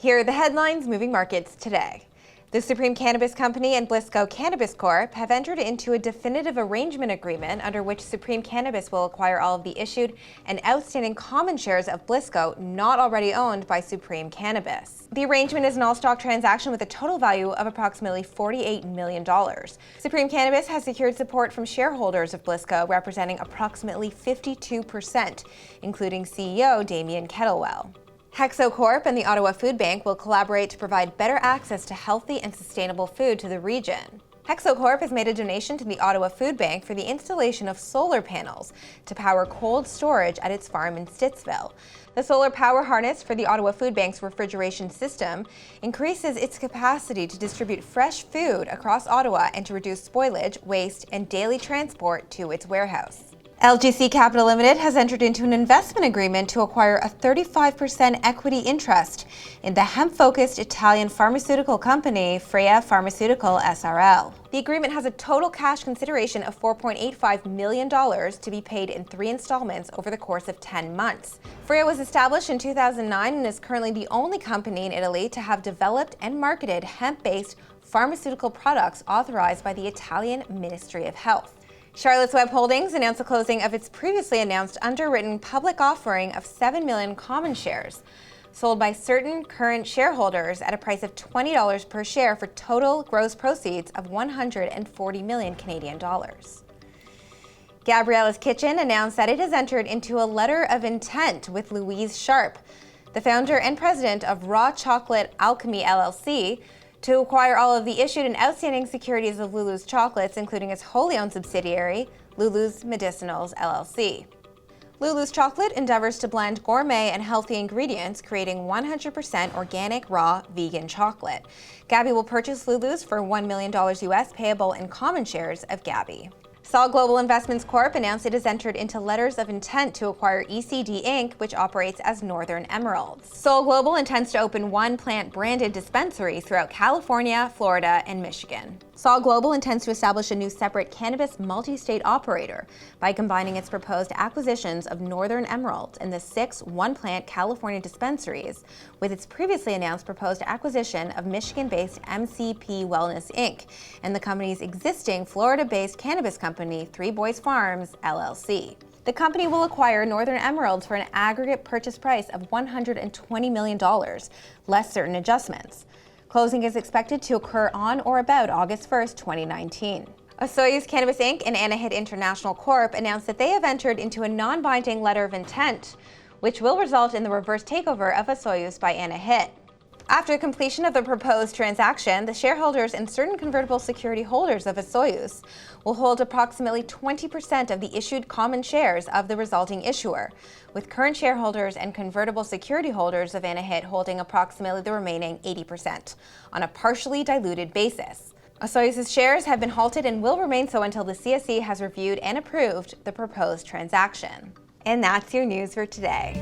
Here are the headlines moving markets today. The Supreme Cannabis Company and BlissCo Cannabis Corp have entered into a definitive arrangement agreement under which Supreme Cannabis will acquire all of the issued and outstanding common shares of BlissCo not already owned by Supreme Cannabis. The arrangement is an all-stock transaction with a total value of approximately $48 million. Supreme Cannabis has secured support from shareholders of BlissCo representing approximately 52%, including CEO Damian Kettlewell. HEXO Corp and the Ottawa Food Bank will collaborate to provide better access to healthy and sustainable food to the region. HEXO Corp has made a donation to the Ottawa Food Bank for the installation of solar panels to power cold storage at its farm in Stittsville. The solar power harness for the Ottawa Food Bank's refrigeration system increases its capacity to distribute fresh food across Ottawa and to reduce spoilage, waste, and daily transport to its warehouse. LGC Capital Ltd has entered into an investment agreement to acquire a 35% equity interest in the hemp-focused Italian pharmaceutical company Freia Pharmaceutical SRL. The agreement has a total cash consideration of $4.85 million to be paid in 3 installments over the course of 10 months. Freia was established in 2009 and is currently the only company in Italy to have developed and marketed hemp-based pharmaceutical products authorized by the Italian Ministry of Health. Charlotte's Web Holdings announced the closing of its previously announced underwritten public offering of 7 million common shares, sold by certain current shareholders at a price of $20 per share for total gross proceeds of 140 million Canadian dollars. Gabriella's Kitchen announced that it has entered into a letter of intent with Louise Sharp, the founder and president of Raw Chocolate Alchemy LLC, to acquire all of the issued and outstanding securities of Lulu's Chocolates, including its wholly owned subsidiary, Lulu's Medicinals LLC. Lulu's Chocolate endeavors to blend gourmet and healthy ingredients, creating 100% organic, raw, vegan chocolate. GABY will purchase Lulu's for $1 million US payable in common shares of GABY. Sol Global Investments Corp announced it has entered into letters of intent to acquire ECD Inc., which operates as Northern Emeralds. Sol Global intends to open 1 plant-branded dispensary throughout California, Florida, and Michigan. Sol Global intends to establish a new separate cannabis multi-state operator by combining its proposed acquisitions of Northern Emeralds and the 6 one-plant California dispensaries with its previously announced proposed acquisition of Michigan-based MCP Wellness Inc. and the company's existing Florida-based cannabis company, 3 Boys Farms, LLC. The company will acquire Northern Emeralds for an aggregate purchase price of $120 million, less certain adjustments. Closing is expected to occur on or about August 1, 2019. Osoyoos Cannabis Inc. and Anahit International Corp. announced that they have entered into a non-binding letter of intent, which will result in the reverse takeover of Osoyoos by Anahit. After the completion of the proposed transaction, the shareholders and certain convertible security holders of Osoyoos will hold approximately 20% of the issued common shares of the resulting issuer, with current shareholders and convertible security holders of Anahit holding approximately the remaining 80% on a partially diluted basis. Osoyoos' shares have been halted and will remain so until the CSE has reviewed and approved the proposed transaction. And that's your news for today.